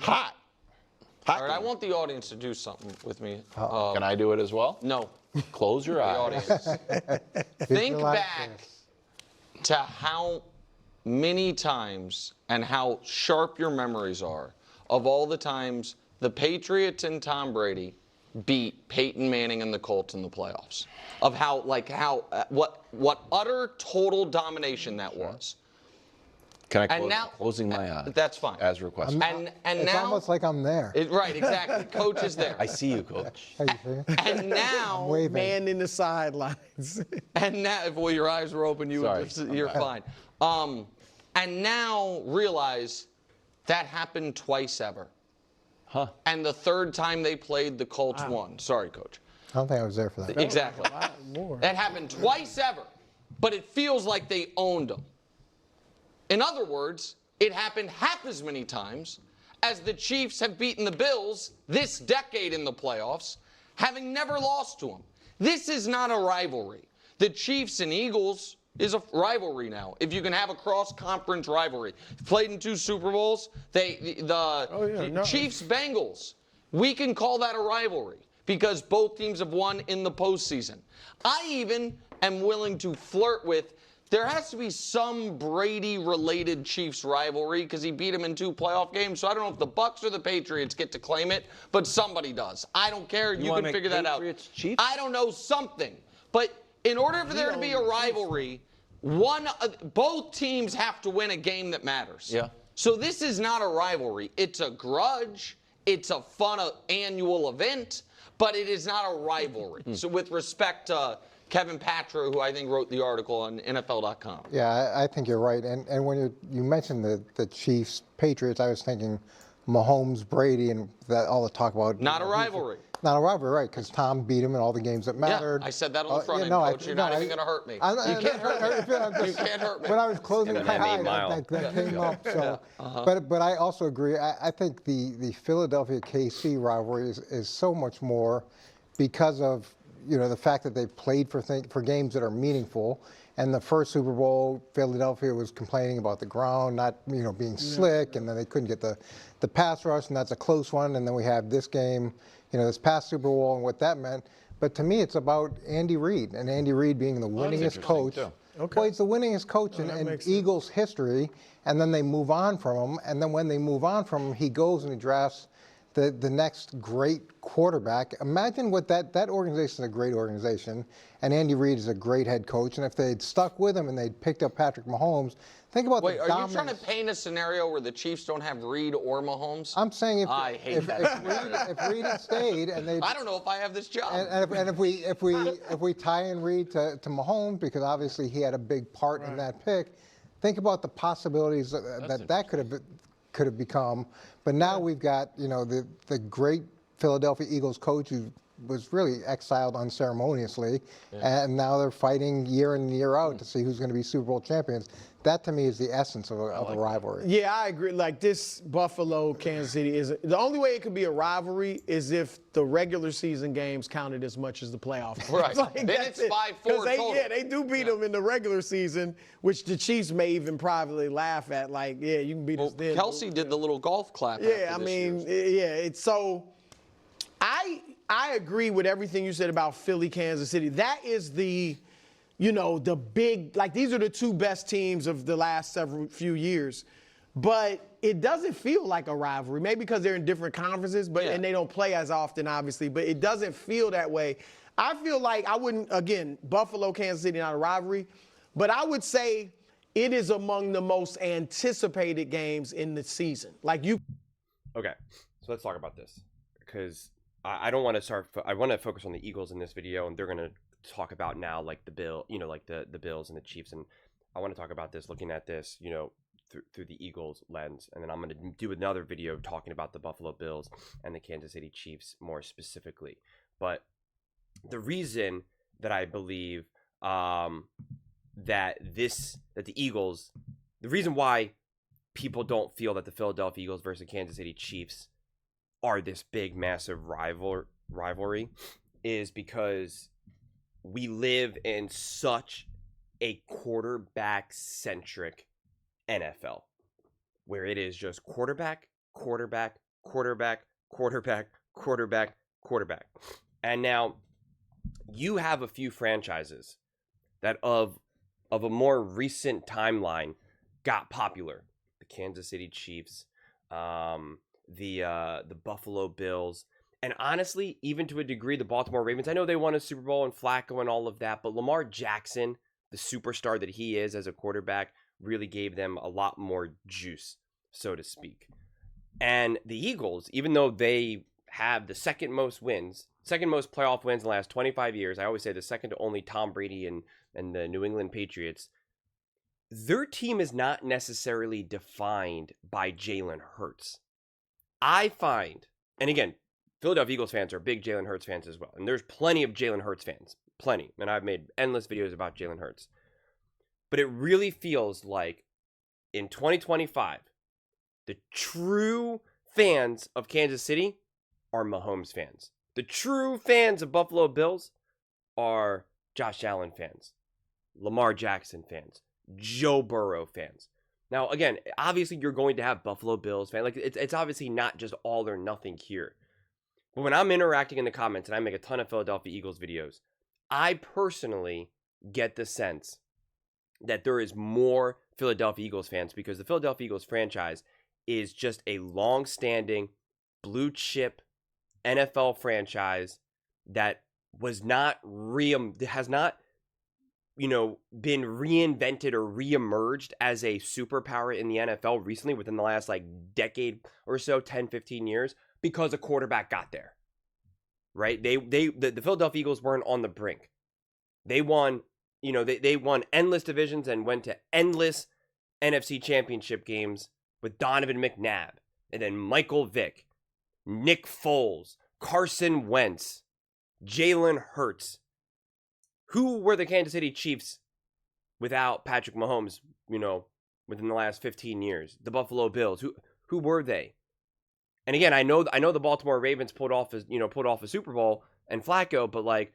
Hot. All right, I want the audience to do something with me. Can I do it as well? No. Close your The eyes. audience. Think back to how many times and how sharp your memories are of all the times the Patriots and Tom Brady beat Peyton Manning and the Colts in the playoffs. Of what utter total domination that was. Can I And now, closing my eyes? That's fine. As requested. And It's now, almost like I'm there. right, exactly. Coach is there. I see you, Coach. How you feel? And now, Waving. Man in the sidelines. and now, if your eyes were open, you're fine. And now realize that happened twice ever. Huh. And the third time they played, the Colts won. Sorry, Coach. I don't think I was there for that. Exactly. A lot more. That happened twice ever, but it feels like they owned them. In other words, it happened half as many times as the Chiefs have beaten the Bills this decade in the playoffs, having never lost to them. This is not a rivalry. The Chiefs and Eagles is a rivalry now. If you can have a cross-conference rivalry. Played in 2 Super Bowls. Chiefs-Bengals. We can call that a rivalry because both teams have won in the postseason. I even am willing to flirt with there has to be some Brady-related Chiefs rivalry because he beat him in 2 playoff games. So I don't know if the Bucs or the Patriots get to claim it, but somebody does. I don't care. You can figure that out. Chiefs? I don't know, something. But in order for there to be a rivalry, both teams have to win a game that matters. Yeah. So this is not a rivalry. It's a grudge. It's a fun annual event, but it is not a rivalry. So with respect to Kevin Patra, who I think wrote the article on NFL.com. Yeah, I think you're right. And when you mentioned the Chiefs, Patriots, I was thinking Mahomes, Brady, and that all the talk about. Not a rivalry. Not a rivalry, right? Because Tom beat him in all the games that mattered. Yeah, I said that on the front end, Coach. You're not even going to hurt me. You can't hurt me. You can't hurt me. When I was closing my eyes, that came up. So, but I also agree. I think the Philadelphia KC rivalry is so much more because of the fact that they played for games that are meaningful. And the first Super Bowl, Philadelphia was complaining about the ground not being slick, and then they couldn't get the pass rush, and that's a close one. And then we have this game, this past Super Bowl, and what that meant. But to me, it's about Andy Reid, and Andy Reid being the winningest coach. Okay. Well, he's the winningest coach in Eagles history, and then they move on from him. And then when they move on from him, he goes and he drafts the next great quarterback. Imagine what that organization is a great organization, and Andy Reid is a great head coach. And if they'd stuck with him and they'd picked up Patrick Mahomes, think about the dominance. Are you trying to paint a scenario where the Chiefs don't have Reid or Mahomes? I'm saying if Reid had stayed and they, I don't know if I have this job. And if we tie in Reid to Mahomes, because obviously he had a big part in that pick, think about the possibilities that could have become. But now we've got the great Philadelphia Eagles coach who was really exiled unceremoniously, and now they're fighting year in and year out to see who's going to be Super Bowl champions. That to me is the essence of a rivalry. Yeah, I agree. Like this Buffalo, Kansas City is the only way it could be a rivalry is if the regular season games counted as much as the playoff games. Right. Like, then it's 5-4 total. They do beat them in the regular season, which the Chiefs may even privately laugh at. Like, you can beat us then. Kelsey did the little golf clap. It's so. I agree with everything you said about Philly, Kansas City. That is the big, like these are the 2 best teams of the last few years. But it doesn't feel like a rivalry, maybe because they're in different conferences, and they don't play as often, obviously, but it doesn't feel that way. I feel like Buffalo, Kansas City, not a rivalry, but I would say it is among the most anticipated games in the season. Okay, so let's talk about this because I don't want to start. I want to focus on the Eagles in this video, and they're going to talk about now like the Bills and the Chiefs, and I want to talk about this, looking at this, through the Eagles lens, and then I'm going to do another video talking about the Buffalo Bills and the Kansas City Chiefs more specifically. But the reason that I believe that the Eagles, the reason why people don't feel that the Philadelphia Eagles versus the Kansas City Chiefs are this big, massive rivalry is because we live in such a quarterback-centric NFL, where it is just quarterback, quarterback, quarterback, quarterback, quarterback, quarterback. And now you have a few franchises that of a more recent timeline got popular. The Kansas City Chiefs, the Buffalo Bills, and honestly, even to a degree, the Baltimore Ravens. I know they won a Super Bowl and Flacco and all of that, but Lamar Jackson, the superstar that he is as a quarterback, really gave them a lot more juice, so to speak. And the Eagles, even though they have the second most playoff wins in the last 25 years, I always say the second to only Tom Brady and the New England Patriots, their team is not necessarily defined by Jalen Hurts. I find, and again, Philadelphia Eagles fans are big Jalen Hurts fans as well. And there's plenty of Jalen Hurts fans. Plenty. And I've made endless videos about Jalen Hurts. But it really feels like in 2025, the true fans of Kansas City are Mahomes fans. The true fans of Buffalo Bills are Josh Allen fans, Lamar Jackson fans, Joe Burrow fans. Now, again, obviously you're going to have Buffalo Bills fans. Like it's obviously not just all or nothing here. But when I'm interacting in the comments and I make a ton of Philadelphia Eagles videos, I personally get the sense that there is more Philadelphia Eagles fans because the Philadelphia Eagles franchise is just a long-standing blue chip NFL franchise that was not has not been reinvented or reemerged as a superpower in the NFL recently within the last decade or so, 10, 15 years, because a quarterback got there. Right? The Philadelphia Eagles weren't on the brink. They won, they won endless divisions and went to endless NFC championship games with Donovan McNabb and then Michael Vick, Nick Foles, Carson Wentz, Jalen Hurts. Who were the Kansas City Chiefs without Patrick Mahomes, within the last 15 years? The Buffalo Bills. Who were they? And again, I know the Baltimore Ravens pulled off a Super Bowl and Flacco, but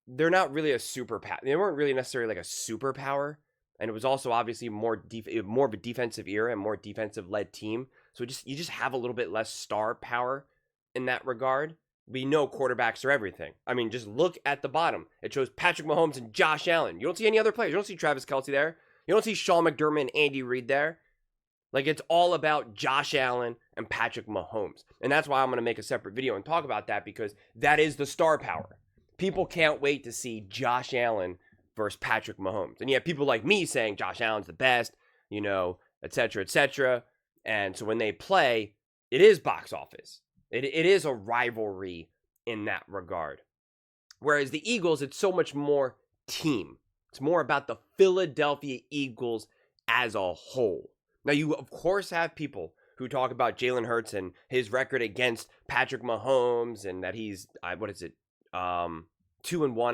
they're not really a superpower. They weren't really necessarily a superpower, and it was also obviously more of a defensive era and more defensive led team. So you just have a little bit less star power in that regard. We know quarterbacks are everything. I mean, just look at the bottom. It shows Patrick Mahomes and Josh Allen. You don't see any other players. You don't see Travis Kelce there. You don't see Sean McDermott and Andy Reid there. It's all about Josh Allen and Patrick Mahomes. And that's why I'm going to make a separate video and talk about that, because that is the star power. People can't wait to see Josh Allen versus Patrick Mahomes. And you have people like me saying Josh Allen's the best, et cetera, et cetera. And so when they play, it is box office. It is a rivalry in that regard. Whereas the Eagles, it's so much more team. It's more about the Philadelphia Eagles as a whole. Now, you, of course, have people who talk about Jalen Hurts and his record against Patrick Mahomes and that he's, 2-1,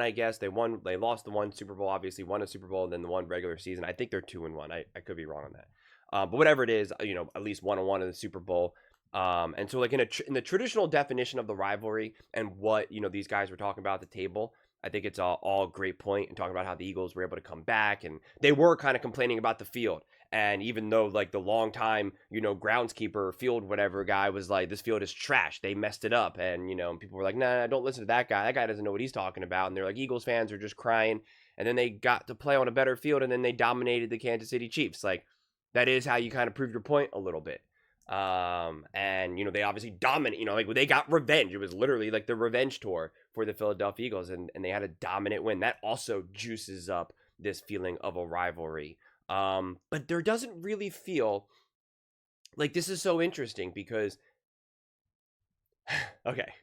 I guess. They lost the one Super Bowl, obviously, won a Super Bowl, and then the one regular season. I think they're 2-1. I could be wrong on that. But whatever it is, at least 1-1 in the Super Bowl. And so in the traditional definition of the rivalry and what, these guys were talking about at the table, I think it's all great point and talking about how the Eagles were able to come back, and they were kind of complaining about the field. And even though the long time, groundskeeper, field, whatever guy was like, this field is trash, they messed it up. And, people were like, nah, don't listen to that guy. That guy doesn't know what he's talking about. And they're like, Eagles fans are just crying. And then they got to play on a better field, and then they dominated the Kansas City Chiefs. That is how you kind of prove your point a little bit. And they obviously dominate, they got revenge. It was literally the revenge tour for the Philadelphia Eagles, and they had a dominant win. That also juices up this feeling of a rivalry. But there doesn't really feel like this is so interesting because okay,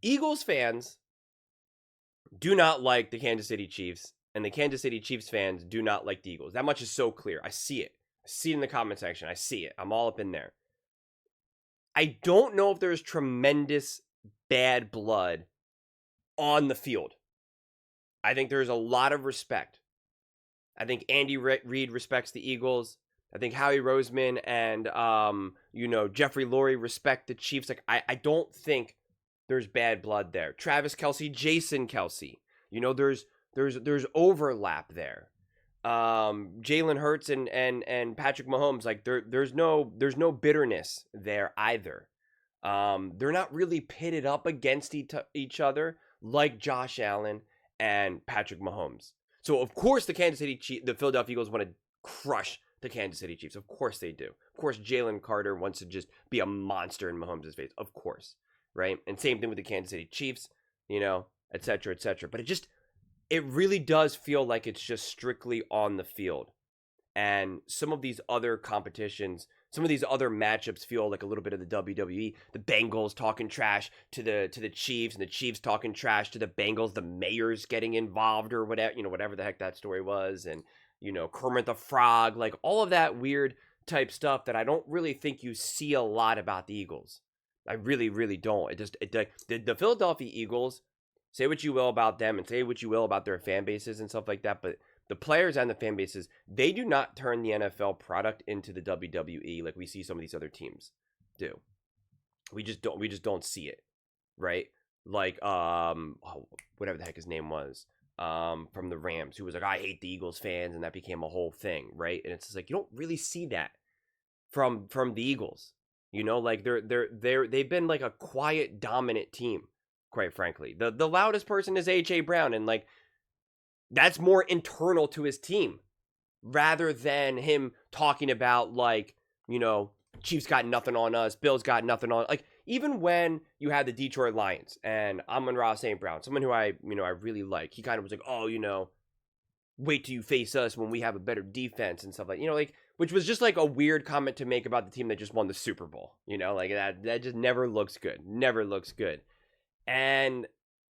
Eagles fans do not like the Kansas City Chiefs, and the Kansas City Chiefs fans do not like the Eagles. That much is so clear. I see it in the comment section. I see it. I'm all up in there. I don't know if there's tremendous bad blood on the field. I think there's a lot of respect. I think Andy Reid respects the Eagles. I think Howie Roseman and, Jeffrey Lurie respect the Chiefs. I don't think there's bad blood there. Travis Kelce, Jason Kelce. There's overlap there. Jalen Hurts and Patrick Mahomes, like there's no bitterness there either. They're not really pitted up against each other like Josh Allen and Patrick Mahomes. So of course the Philadelphia Eagles want to crush the Kansas City Chiefs. Of course they do. Of course Jalen Carter wants to just be a monster in Mahomes' face. Of course, right? And same thing with the Kansas City Chiefs, et cetera, et cetera. But it really does feel like it's just strictly on the field. And some of these other competitions, some of these other matchups feel like a little bit of the WWE. The Bengals talking trash to the Chiefs, and the Chiefs talking trash to the Bengals. The mayor's getting involved or whatever, whatever the heck that story was, and Kermit the Frog, like all of that weird type stuff that I don't really think you see a lot about the Eagles. I really, really don't. The Philadelphia Eagles. Say what you will about them and say what you will about their fan bases and stuff like that, but the players and the fan bases, they do not turn the NFL product into the WWE like we see some of these other teams do. We just don't see it, right? Like whatever the heck his name was, from the Rams, who was like, I hate the Eagles fans, and that became a whole thing, right? And it's just like you don't really see that from the Eagles. Like they've been like a quiet, dominant team. Quite frankly, the loudest person is A.J. Brown, and like that's more internal to his team rather than him talking about like Chiefs got nothing on us, Bills got nothing on. Like even when you had the Detroit Lions and Amon-Ra St. Brown, someone who I really like, he kind of was like, oh, wait till you face us when we have a better defense and stuff like like, which was just like a weird comment to make about the team that just won the Super Bowl. Like that just never looks good. And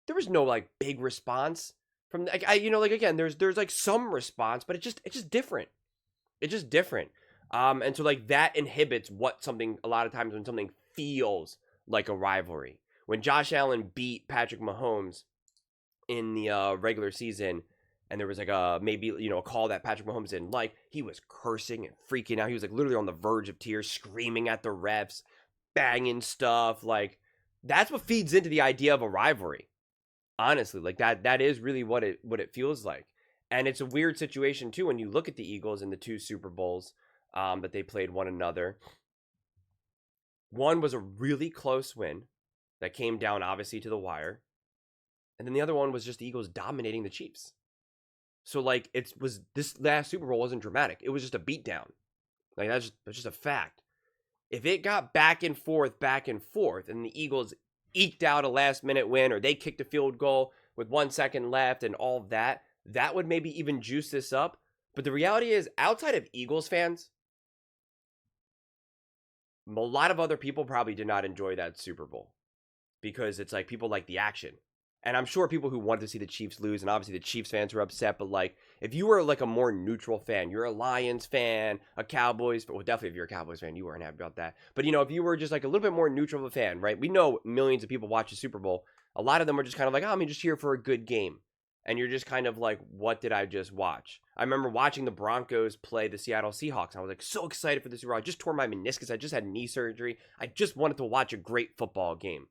there was no like big response from like again there's like some response, but it's just different. It's just different. And so like that inhibits a lot of times when something feels like a rivalry. When Josh Allen beat Patrick Mahomes in the regular season, and there was like a call that Patrick Mahomes didn't like, he was cursing and freaking out. He was like literally on the verge of tears, screaming at the refs, banging stuff like. That's what feeds into the idea of a rivalry. Honestly, like that is really what it feels like. And it's a weird situation too when you look at the Eagles in the 2 Super Bowls that they played one another. One was a really close win that came down obviously to the wire. And then the other one was just the Eagles dominating the Chiefs. So like this last Super Bowl wasn't dramatic. It was just a beatdown. Like that's just a fact. If it got back and forth, and the Eagles eked out a last-minute win, or they kicked a field goal with 1 second left and all of that, that would maybe even juice this up. But the reality is, outside of Eagles fans, a lot of other people probably did not enjoy that Super Bowl because it's like people like the action. And I'm sure people who wanted to see the Chiefs lose, and obviously the Chiefs fans were upset, but like if you were like a more neutral fan, you're a Lions fan, a Cowboys, well definitely if you're a Cowboys fan, you weren't happy about that. But if you were just like a little bit more neutral of a fan, right? We know millions of people watch the Super Bowl. A lot of them are just kind of like, oh, I'm just here for a good game. And you're just kind of like, what did I just watch? I remember watching the Broncos play the Seattle Seahawks. I was like so excited for the Super Bowl. I just tore my meniscus. I just had knee surgery. I just wanted to watch a great football game.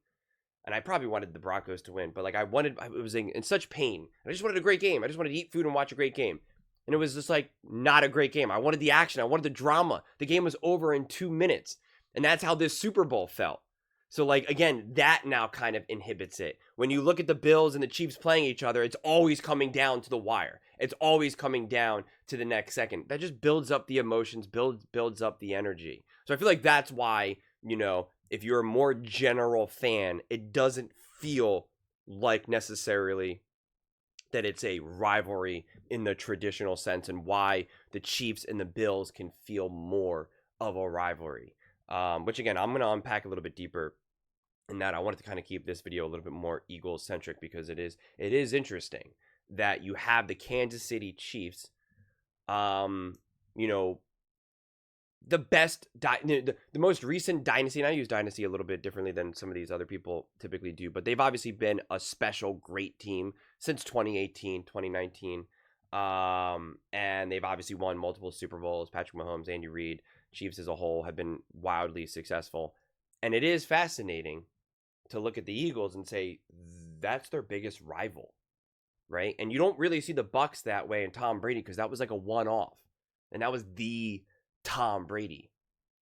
And I probably wanted the Broncos to win, but like I was in such pain. I just wanted a great game. I just wanted to eat food and watch a great game. And it was just like not a great game. I wanted the action. I wanted the drama. The game was over in 2 minutes. And that's how this Super Bowl felt. So like, again, that now kind of inhibits it. When you look at the Bills and the Chiefs playing each other, it's always coming down to the wire. It's always coming down to the next second. That just builds up the emotions, builds up the energy. So I feel like that's why, if you're a more general fan, it doesn't feel like necessarily that it's a rivalry in the traditional sense, and why the Chiefs and the Bills can feel more of a rivalry. Which again, I'm going to unpack a little bit deeper in that. I wanted to kind of keep this video a little bit more Eagles centric because it is interesting that you have the Kansas City Chiefs, the best, the most recent dynasty, and I use dynasty a little bit differently than some of these other people typically do, but they've obviously been a special, great team since 2018, 2019, and they've obviously won multiple Super Bowls. Patrick Mahomes, Andy Reid, Chiefs as a whole have been wildly successful, and it is fascinating to look at the Eagles and say that's their biggest rival. right? And you don't really see the Bucs that way and Tom Brady because that was like a one-off. And that was the Tom Brady.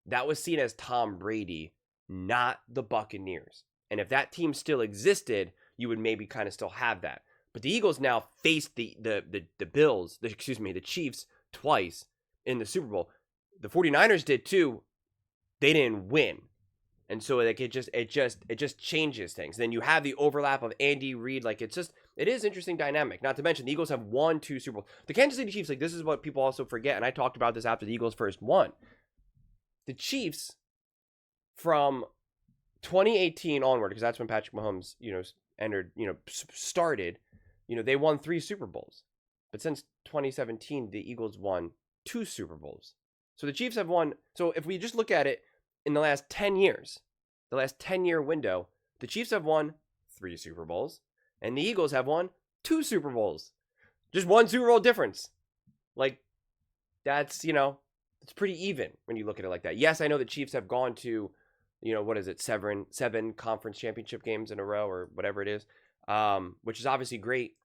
That was seen as Tom Brady, not the Buccaneers. And if that team still existed, you would maybe kind of still have that. But the Eagles now faced the Bills, the Chiefs twice in the Super Bowl. The 49ers did too. They didn't win. And so like it just changes things. Then you have the overlap of Andy Reid. Like it is interesting dynamic. Not to mention the Eagles have won 2 Super Bowls. The Kansas City Chiefs, like this is what people also forget. And I talked about this after the Eagles first won. The Chiefs from 2018 onward, because that's when Patrick Mahomes, started, they won 3 Super Bowls. But since 2017, the Eagles won 2 Super Bowls. So the Chiefs have won. So if we just look at it in the last 10 years, the last 10-year window, the Chiefs have won 3 Super Bowls and the Eagles have won 2 Super Bowls. Just 1 Super Bowl difference. Like that's, it's pretty even when you look at it like that. Yes, I know the Chiefs have gone to, 7 conference championship games in a row or whatever it is, which is obviously great.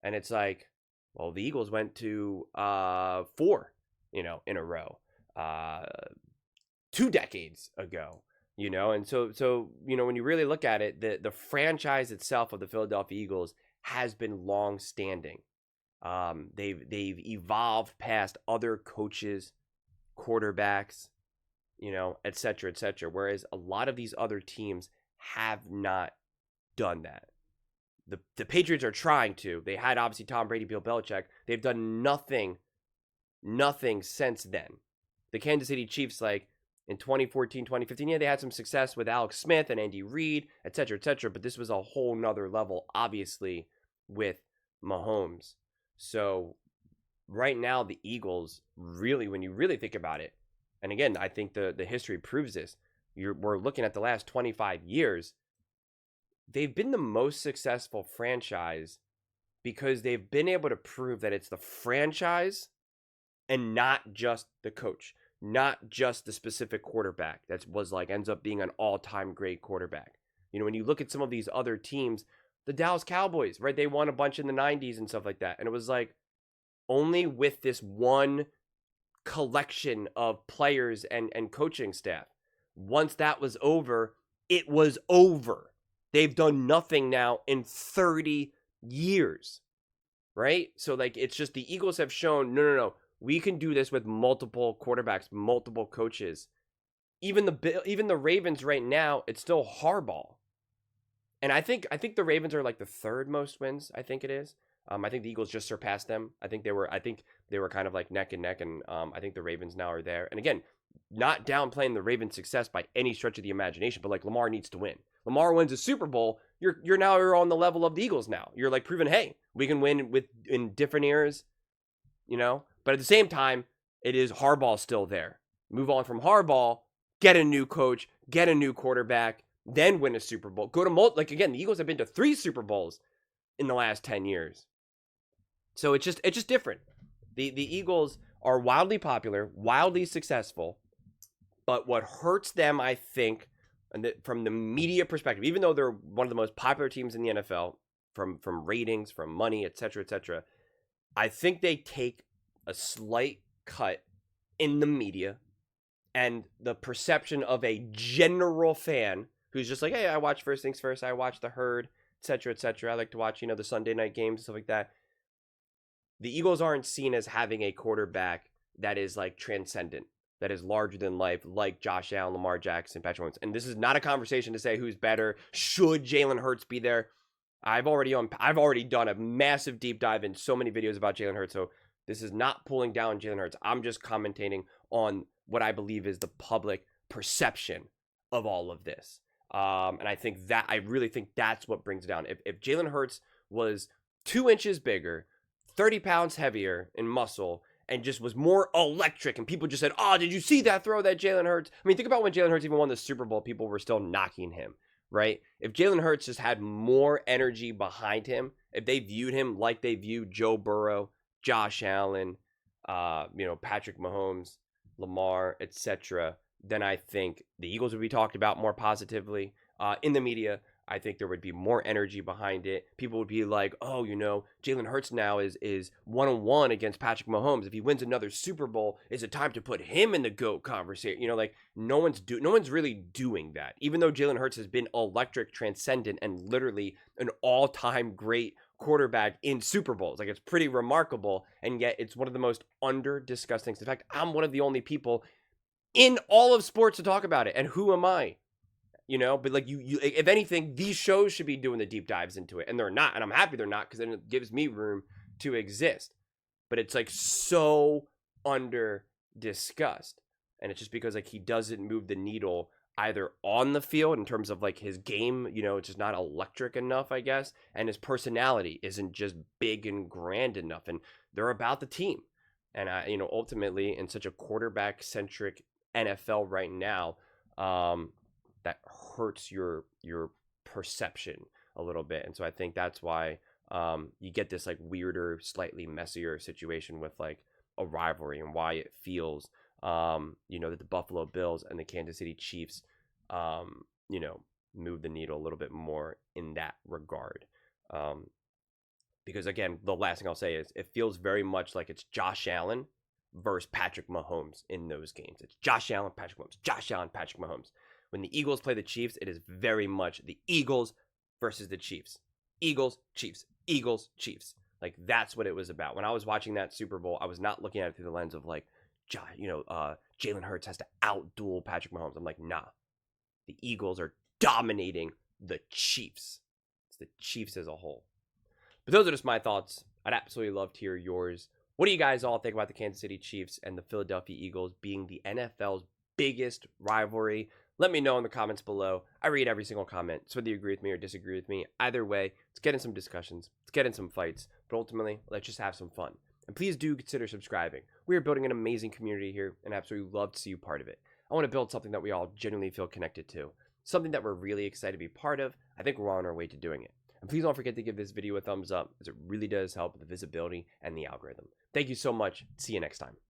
And it's like, well, the Eagles went to 4, in a row, 2 decades ago, and so when you really look at it, the franchise itself of the Philadelphia Eagles has been long standing. They've evolved past other coaches, quarterbacks, et cetera, et cetera. Whereas a lot of these other teams have not done that. The Patriots are trying to. They had obviously Tom Brady, Bill Belichick. They've done nothing since then. The Kansas City Chiefs, like in 2014, 2015, yeah, they had some success with Alex Smith and Andy Reid, et cetera, but this was a whole nother level, obviously, with Mahomes. So right now, the Eagles, really, when you really think about it, and again, I think the history proves this, we're looking at the last 25 years, they've been the most successful franchise because they've been able to prove that it's the franchise and not just the coach, not just the specific quarterback that ends up being an all-time great quarterback. When you look at some of these other teams, the Dallas Cowboys, right? They won a bunch in the 90s and stuff like that. And it was like only with this one collection of players and coaching staff. Once that was over, it was over. They've done nothing now in 30 years, right? So like it's just the Eagles have shown, no. We can do this with multiple quarterbacks, multiple coaches. Even the Ravens right now, it's still Harbaugh. And I think the Ravens are like the 3rd most wins, I think it is. I think the Eagles just surpassed them. I think they were kind of like neck and neck, and I think the Ravens now are there. And again, not downplaying the Ravens' success by any stretch of the imagination, but like Lamar needs to win. Lamar wins a Super Bowl, you're now on the level of the Eagles now. You're like proving, hey, we can win in different eras, But at the same time, it is Harbaugh still there. Move on from Harbaugh, get a new coach, get a new quarterback, then win a Super Bowl. Go to again, the Eagles have been to 3 Super Bowls in the last 10 years. So it's just different. The Eagles are wildly popular, wildly successful, but what hurts them, I think, from the media perspective, even though they're one of the most popular teams in the NFL, from ratings, from money, et cetera, I think they take a slight cut in the media and the perception of a general fan who's just like, hey, I watch First Things First, I watch The Herd, et cetera. I like to watch, the Sunday night games and stuff like that. The Eagles aren't seen as having a quarterback that is like transcendent, that is larger than life, like Josh Allen, Lamar Jackson, Patrick Mahomes. And this is not a conversation to say who's better. Should Jalen Hurts be there? I've already done a massive deep dive in so many videos about Jalen Hurts, so this is not pulling down Jalen Hurts. I'm just commentating on what I believe is the public perception of all of this. And I really think that's what brings it down. If Jalen Hurts was 2 inches bigger, 30 pounds heavier in muscle, and just was more electric, and people just said, oh, did you see that throw that Jalen Hurts? I mean, think about when Jalen Hurts even won the Super Bowl, people were still knocking him, right? If Jalen Hurts just had more energy behind him, if they viewed him like they viewed Joe Burrow, Josh Allen, Patrick Mahomes, Lamar, etc., then I think the Eagles would be talked about more positively in the media. I think there would be more energy behind it. People would be like, oh, you know, Jalen Hurts now is 1-1 against Patrick Mahomes. If he wins another Super Bowl, is it time to put him in the GOAT conversation? You know, like no one's really doing that. Even though Jalen Hurts has been electric, transcendent, and literally an all-time great quarterback in Super Bowls. Like, it's pretty remarkable, and yet it's one of the most under-discussed things. In fact, I'm one of the only people in all of sports to talk about it, and who am I? You know, but like you if anything, these shows should be doing the deep dives into it, and they're not, and I'm happy they're not, because then it gives me room to exist. But it's like so under discussed, and it's just because like he doesn't move the needle either on the field in terms of like his game, you know, it's just not electric enough, I guess, and his personality isn't just big and grand enough, and they're about the team. And I, you know, ultimately in such a quarterback-centric NFL right now, that hurts your perception a little bit. And so I think that's why you get this like weirder, slightly messier situation with like a rivalry, and why it feels you know, that the Buffalo Bills and the Kansas City Chiefs you know, move the needle a little bit more in that regard. Because again, the last thing I'll say is it feels very much like it's Josh Allen versus Patrick Mahomes in those games. It's Josh Allen, Patrick Mahomes, Josh Allen, Patrick Mahomes. When the Eagles play the Chiefs, it is very much the Eagles versus the Chiefs. Eagles, Chiefs, Eagles, Chiefs. Like, that's what it was about. When I was watching that Super Bowl, I was not looking at it through the lens of like, you know, Jalen Hurts has to outduel Patrick Mahomes. I'm like, nah. The Eagles are dominating the Chiefs. It's the Chiefs as a whole. But those are just my thoughts. I'd absolutely love to hear yours. What do you guys all think about the Kansas City Chiefs and the Philadelphia Eagles being the NFL's biggest rivalry? Let me know in the comments below. I read every single comment, so whether you agree with me or disagree with me, either way, let's get in some discussions, let's get in some fights, but ultimately, let's just have some fun. And please do consider subscribing. We are building an amazing community here, and I absolutely love to see you part of it. I want to build something that we all genuinely feel connected to, something that we're really excited to be part of. I think we're on our way to doing it. And please don't forget to give this video a thumbs up, as it really does help with the visibility and the algorithm. Thank you so much. See you next time.